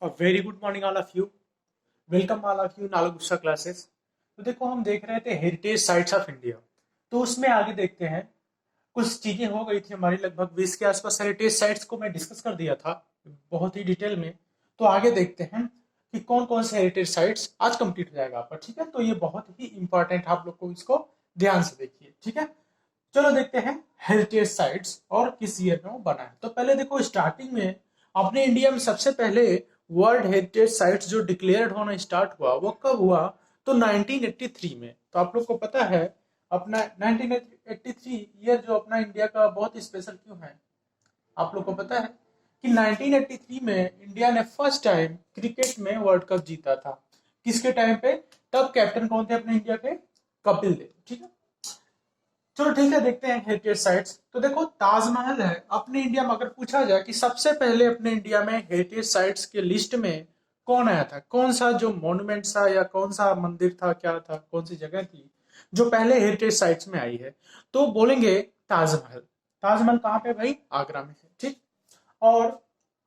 A very good morning all of you. Welcome all of you in Alagussa classes. तो देखो हम देख रहे थे हेरिटेज साइट्स ऑफ इंडिया। तो उसमें आगे देखते हैं कुछ चीजें हो गई थी हमारी लगभग 20 के आसपास हेरिटेज साइट्स को मैं डिस्कस कर दिया था बहुत ही डिटेल में। तो आगे देखते हैं कि कौन कौन से हेरिटेज साइट्स आज कंप्लीट हो जाएगा आपका। ठीक है, तो ये बहुत ही इंपॉर्टेंट, आप लोग को इसको ध्यान से देखिए। ठीक है, चलो देखते हैं हेरिटेज साइट्स और किस ईयर में वो बना है। तो पहले देखो स्टार्टिंग में अपने इंडिया में सबसे पहले वर्ल्ड हेरिटेज साइट्स जो डिक्लेयर्ड होना स्टार्ट हुआ वो कब हुआ? तो 1983 में। तो आप लोग को पता है अपना 1983 ईयर जो अपना इंडिया का बहुत स्पेशल क्यों है? आप लोग को पता है कि 1983 में इंडिया ने फर्स्ट टाइम क्रिकेट में वर्ल्ड कप जीता था। किसके टाइम पे? तब कैप्टन कौन थे अपने इंडिया के? कपिल देव। ठीक है, चलो ठीक है, देखते हैं हेरिटेज साइट्स। तो देखो ताजमहल है अपने इंडिया में। अगर पूछा जाए कि सबसे पहले अपने इंडिया में हेरिटेज साइट्स के लिस्ट में कौन आया था, कौन सा जो मॉन्यूमेंट था या कौन सा मंदिर था, क्या था, कौन सी जगह थी जो पहले हेरिटेज साइट्स में आई है, तो बोलेंगे ताजमहल। ताजमहल कहाँ पे भाई? आगरा में है। ठीक, और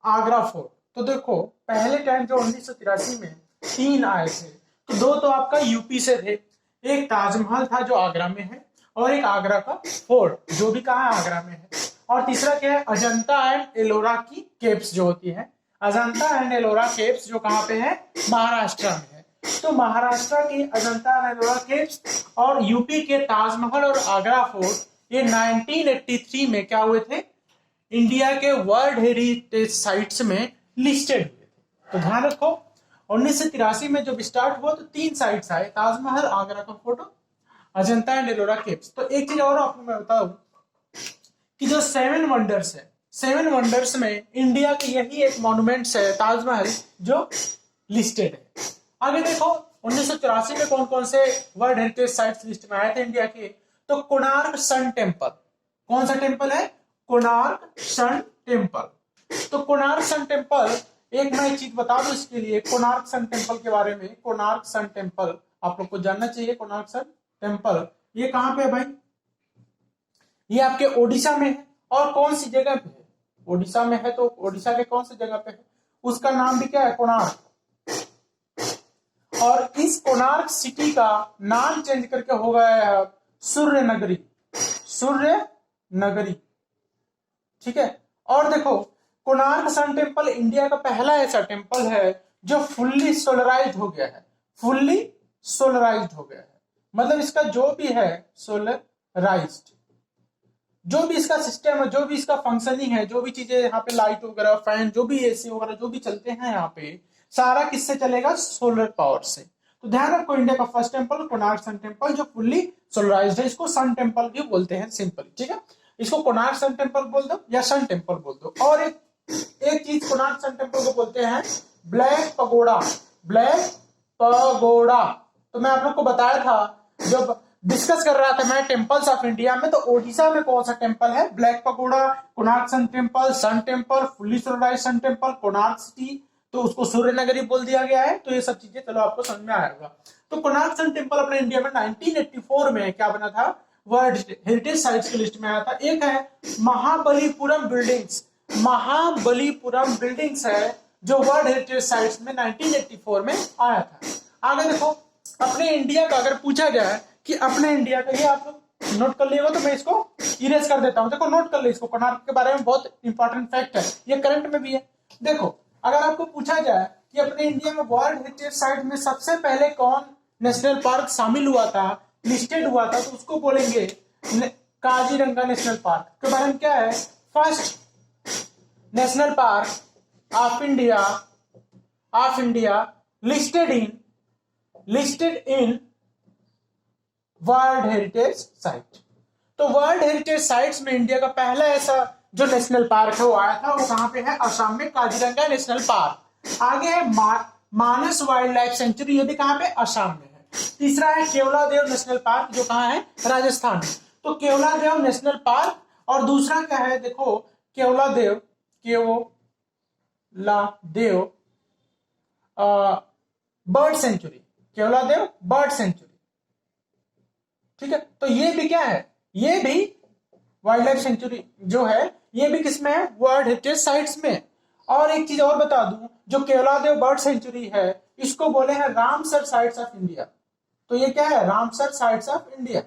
आगरा फोर्ट। तो देखो पहले टाइम जो 1983 में 3 आए थे, तो 2 तो आपका यूपी से थे। एक ताजमहल था जो आगरा में है, और एक आगरा का फोर्ट जो भी कहा है आगरा में है। और तीसरा क्या है? अजंता एंड एलोरा की केव्स जो होती है, अजंता एंड एलोरा केव्स जो कहाँ पे है? महाराष्ट्र में है। तो महाराष्ट्र की अजंता एंड एलोरा केव्स और यूपी के ताजमहल और आगरा फोर्ट, ये 1983 में क्या हुए थे? इंडिया के वर्ल्ड हेरिटेज साइट्स में लिस्टेड हुए थे। तो ध्यान रखो 1983 में जब स्टार्ट हुआ तो 3 साइट्स आए, ताजमहल, आगरा का photo, Ajanta and Ellora caves. तो एक चीज और आपको मैं बताऊं कि जो 7 वंडर्स है, 7 वंडर्स में इंडिया के यही एक मॉन्यूमेंट्स है ताजमहल जो लिस्टेड है। आगे देखो 1984 में कौन कौन से वर्ल्ड हेरिटेज साइट्स लिस्ट में आए थे इंडिया के? तो कोणार्क सन टेम्पल। कौन सा टेम्पल है? Konark sun temple. तो कोणार्क सन टेम्पल, एक मैं चीज बता दूं इसके लिए, कोणार्क सन टेम्पल के बारे में। कोणार्क सन टेम्पल आप लोग को जानना चाहिए। कोणार्क सन टेम्पल ये कहां पे है भाई? ये आपके ओडिशा में है। और कौन सी जगह पे है? ओडिशा में है, तो ओडिशा के कौन सी जगह पे है? उसका नाम भी क्या है? कोणार्क। और इस कोणार्क सिटी का नाम चेंज करके हो गया है सूर्य नगरी। सूर्य नगरी। ठीक है, और देखो कोणार्क सन टेम्पल इंडिया का पहला ऐसा टेम्पल है जो फुल्ली सोलराइज्ड हो गया है। फुल्ली सोलराइज्ड हो गया है, मतलब इसका जो भी है सोलराइज्ड, जो भी इसका सिस्टम है, जो भी इसका फंक्शनिंग है, जो भी चीजें यहाँ पे लाइट वगैरह, फैन, जो भी एसी वगैरह जो भी चलते हैं यहाँ पे, सारा किससे चलेगा? सोलर पावर से। तो ध्यान रखो इंडिया का first temple Konark sun temple जो फुल्ली सोलराइज्ड है। इसको सन टेम्पल भी बोलते हैं सिंपली। ठीक है, इसको कोणार्क सन टेम्पल बोल दो या सन टेम्पल बोल दो। और एक चीज कोणार्क सन टेम्पल को बोलते हैं ब्लैक पगोड़ा। Black pagoda. तो मैं आप लोग को बताया था जब डिस्कस कर रहा था मैं टेम्पल्स ऑफ इंडिया में, तो ओडिशा में कौन सा टेम्पल है? Black pagoda, Konark sun temple, fully solarized sun temple, Konark city, तो उसको सूर्य नगरी बोल दिया गया है। तो ये सब चीजें चलो आपको समझ में आएगा। तो कोणार्क सन टेम्पल अपने इंडिया में 1984 में क्या बना था? वर्ल्ड हेरिटेज साइट्स की लिस्ट में आया था। एक है महाबलीपुरम बिल्डिंग्स। महाबलीपुरम बिल्डिंग्स है जो वर्ल्ड हेरिटेज साइट्स में 1984 में आया था। आगे देखो अपने इंडिया का अगर पूछा जाए कि अपने इंडिया का, ये आप लोग नोट कर लिएगा तो मैं इसको इरेज कर देता हूं। देखो नोट कर ले इसको, कोणार्क के बारे में बहुत इंपॉर्टेंट फैक्ट है, ये करंट में भी है। देखो अगर आपको पूछा जाए कि अपने इंडिया में वर्ल्ड हेरिटेज साइट में सबसे पहले कौन नेशनल पार्क शामिल हुआ था, लिस्टेड हुआ था, तो उसको बोलेंगे काजीरंगा नेशनल पार्क। के बारे में क्या है? First national park of India listed in world heritage site. तो वर्ल्ड हेरिटेज साइट्स में इंडिया का पहला ऐसा जो नेशनल पार्क है वो आया था। वो कहां पे है? असम में, काजीरंगा नेशनल पार्क। आगे है मानस वाइल्ड लाइफ सेंचुरी, ये भी कहां पे? असम में है। तीसरा है केवलादेव नेशनल पार्क जो कहां है? राजस्थान में। तो केवलादेव नेशनल पार्क। और दूसरा क्या है? देखो Keoladeo bird sanctuary. Keoladeo bird sanctuary. ठीक है, तो ये भी क्या है? ये भी वाइल्ड लाइफ सेंचुरी जो है, ये भी किसमें है? वर्ल्ड हेरिटेज साइट्स में। और एक चीज और बता दूं, जो केवलादेव बर्ड सेंचुरी है इसको बोले हैं रामसर साइट्स ऑफ इंडिया। तो ये क्या है, Ramsar sites of India.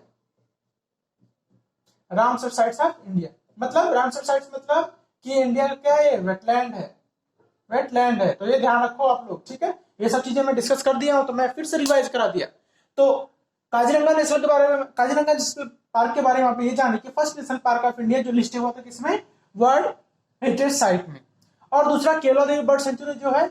Ramsar sites of India मतलब रामसर साइट्स मतलब कि इंडिया का क्या है, वेटलैंड है, वेटलैंड है। तो ये ध्यान रखो आप लोग, ठीक है। ये सब चीजें मैं डिस्कस कर दिया हूं तो मैं फिर से रिवाइज करा दिया। तो काजीरंगा नेशनल के बारे में, काजीरंगा नेशनल पार्क के बारे में आप ये जाने कि first national park of India जो लिस्ट हुआ था किसमें, वर्ल्ड हेरिटेज साइट में। और दूसरा केवलादेव बर्ड सेंचुरी जो है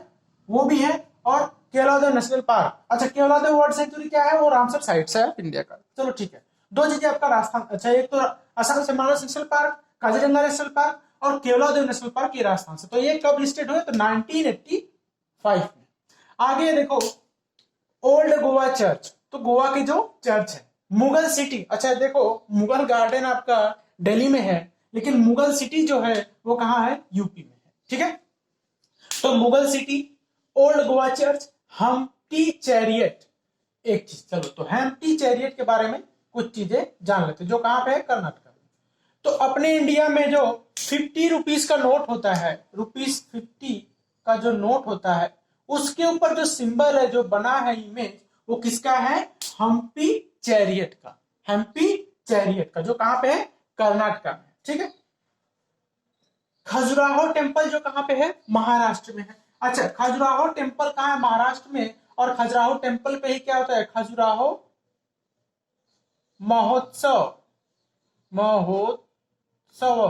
वो भी है, और केवलादेव नेशनल पार्क। अच्छा, केवलादेव बर्ड सेंचुरी क्या है, वो रामसर साइट से है इंडिया का। चलो ठीक है, दो चीजें आपका राजस्थान। अच्छा, एक तो असम से Manas national park, Kaziranga national park और केवलादेव नेशनल पार्क ये राजस्थान से। तो ये कब लिस्टेड हुए, तो 1985 में। आगे देखो ओल्ड गोवा चर्च, तो गोवा की जो चर्च है। मुगल सिटी, अच्छा देखो मुगल गार्डन आपका दिल्ली में है, लेकिन मुगल सिटी जो है वो कहाँ है, यूपी में है, ठीक है। तो Mughal city, old Goa church, Hampi chariot. एक चीज, चलो तो हम्पटी चैरियट के बारे में कुछ चीजें जान लेते, जो कहां पे है, कर्नाटक में। तो अपने इंडिया में जो 50 रुपीज का नोट होता है, ₹50 का जो नोट होता है, उसके ऊपर जो सिंबल है, जो बना है इमेज, वो किसका है, हम्पी चैरियट का। हम्पी चैरियट का जो कहां पे है, कर्नाटक में, ठीक है। खजुराहो टेम्पल जो कहां पे है, महाराष्ट्र में है। अच्छा, खजुराहो टेम्पल कहां है, महाराष्ट्र में। और खजुराहो टेम्पल पे ही क्या होता है, खजुराहो महोत्सव। महोत्सव,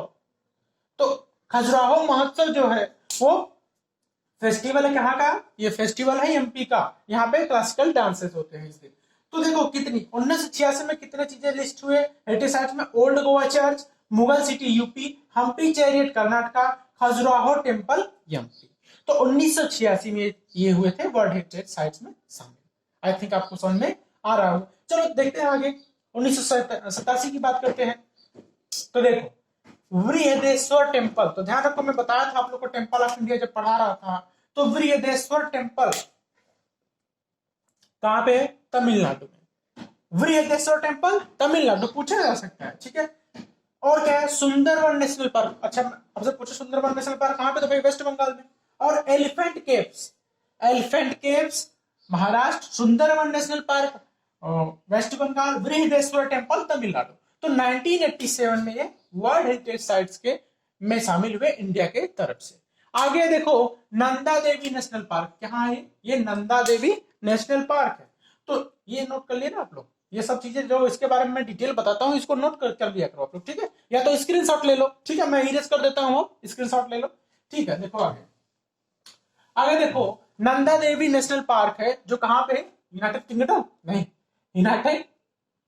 तो खजुराहो महोत्सव जो है वो फेस्टिवल है कहाँ का, ये फेस्टिवल है एमपी का। यहाँ पे क्लासिकल डांसेस होते हैं इस दिन। तो देखो कितनी 1986 में कितने चीजें लिस्ट हुए हेरिटेज साइट्स में, old Goa church, Mughal city UP, Hampi chariot Karnataka, Khajuraho temple MP. तो 1986 में ये हुए थे वर्ल्ड हेरिटेज साइट्स में शामिल। आई थिंक आपको समझ में आ रहा होगा। चलो देखते हैं आगे, 1987 की बात करते हैं। तो देखो बृहदेश्वर टेम्पल, तो ध्यान रखो मैं बताया था आप लोग को टेम्पल ऑफ इंडिया जब पढ़ा रहा था। तो बृहदेश्वर टेम्पल कहां पे है, तमिलनाडु में। बृहदेश्वर टेम्पल तमिलनाडु पूछा जा सकता है, ठीक है। और क्या है, सुंदरवन नेशनल पार्क। अच्छा आपसे पूछे सुंदरवन नेशनल पार्क कहां पे, तो भाई वेस्ट बंगाल में। और elephant caves, elephant caves Maharashtra, Sundarban national park west Bengal, Brihadeshwara temple Tamil Nadu. तो 1987 में ये वर्ल्ड हेरिटेज साइट्स के में शामिल हुए इंडिया के तरफ से। आगे देखो नंदा देवी नेशनल पार्क, कहाँ है ये नंदा देवी नेशनल पार्क है। तो ये नोट कर लिए ना आप लोग, ये सब चीजें जो इसके बारे में मैं डिटेल बताता हूँ इसको नोट कर लिया करो आप लोग, ठीक है। या तो स्क्रीनशॉट ले लो, ठीक है, मैं इरेज कर देता हूँ, स्क्रीनशॉट ले लो, ठीक है। देखो आगे, आगे देखो नंदा देवी नेशनल पार्क है जो कहां पे है, यूनाइटेड किंगडम नहीं, यूनाइटेड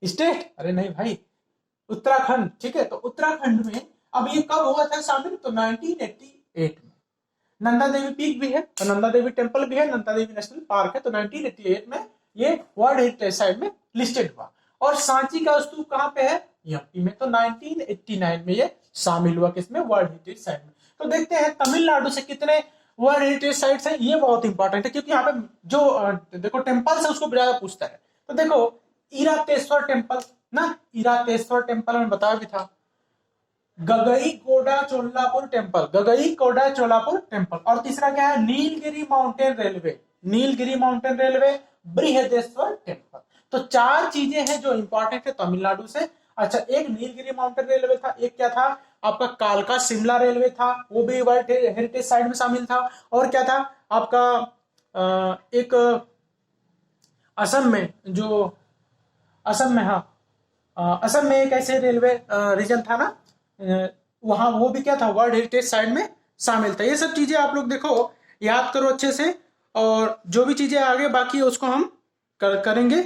स्टेट, अरे नहीं भाई, उत्तराखंड, ठीक है। तो उत्तराखंड में अब ये कब हुआ था शामिल, तो 1988 में। नंदा देवी पीक भी है, तो नंदा देवी टेम्पल भी है, नंदा देवी नेशनल पार्क है। तो 1988 में ये वर्ल्ड हेरिटेज साइट में लिस्टेड हुआ। और सांची का स्तूप कहां पे है, यूपी में। तो 1989 में ये शामिल हुआ किसमें, वर्ल्ड हेरिटेज साइट में। तो देखते हैं तमिलनाडु से कितने वर्ल्ड हेरिटेज साइट्स है, ये बहुत इंपॉर्टेंट है क्योंकि यहाँ पे जो देखो टेम्पल्स है उसको ज्यादा पूछता है। तो देखो इरातेश्वर टेम्पल ना, इरातेश्वर टेम्पल में बताया भी था। गगई कोडा चोलापुर टेम्पल, गगई कोडा चोलापुर टेम्पल। और तीसरा क्या है, Nilgiri mountain railway, Nilgiri mountain railway, Brihadeshwara temple. तो चार चीजें हैं जो इंपॉर्टेंट है तमिलनाडु से। अच्छा, एक नीलगिरी माउंटेन रेलवे था, एक क्या था आपका कालका शिमला रेलवे था, वो भी वर्ल्ड हेरिटेज साइट में शामिल था। और क्या था आपका एक असम में, जो असम में, हाँ असम में एक ऐसे रेलवे रीजन था ना, वहां वो भी क्या था, वर्ल्ड हेरिटेज साइट में शामिल था। ये सब चीजें आप लोग देखो याद करो अच्छे से, और जो भी चीजें आगे बाकी है उसको हम करेंगे।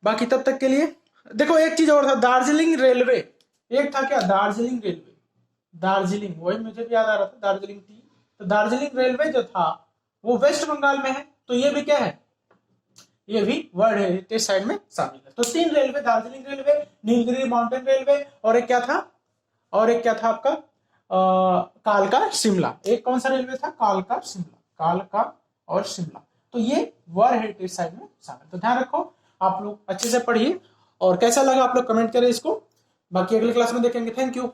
बाकी तब तक के लिए देखो एक चीज और था, दार्जिलिंग रेलवे, एक था क्या, दार्जिलिंग रेलवे, दार्जिलिंग, वही मुझे भी याद आ रहा था, दार्जिलिंग टी। तो दार्जिलिंग रेलवे जो था वो वेस्ट बंगाल में है। तो ये भी क्या है, ये भी वर्ल्ड हेरिटेज साइट में शामिल है। तो 3 railway, Darjeeling railway, Nilgiri mountain railway, और एक क्या था, और एक क्या था आपका कालका शिमला। एक कौन सा रेलवे था, कालका शिमला, कालका और शिमला। तो ये वर्ल्ड हेरिटेज साइट में शामिल। तो ध्यान रखो, आप लोग अच्छे से पढ़िए, और कैसा लगा आप लोग कमेंट करें इसको। बाकी अगली क्लास में देखेंगे। Thank you.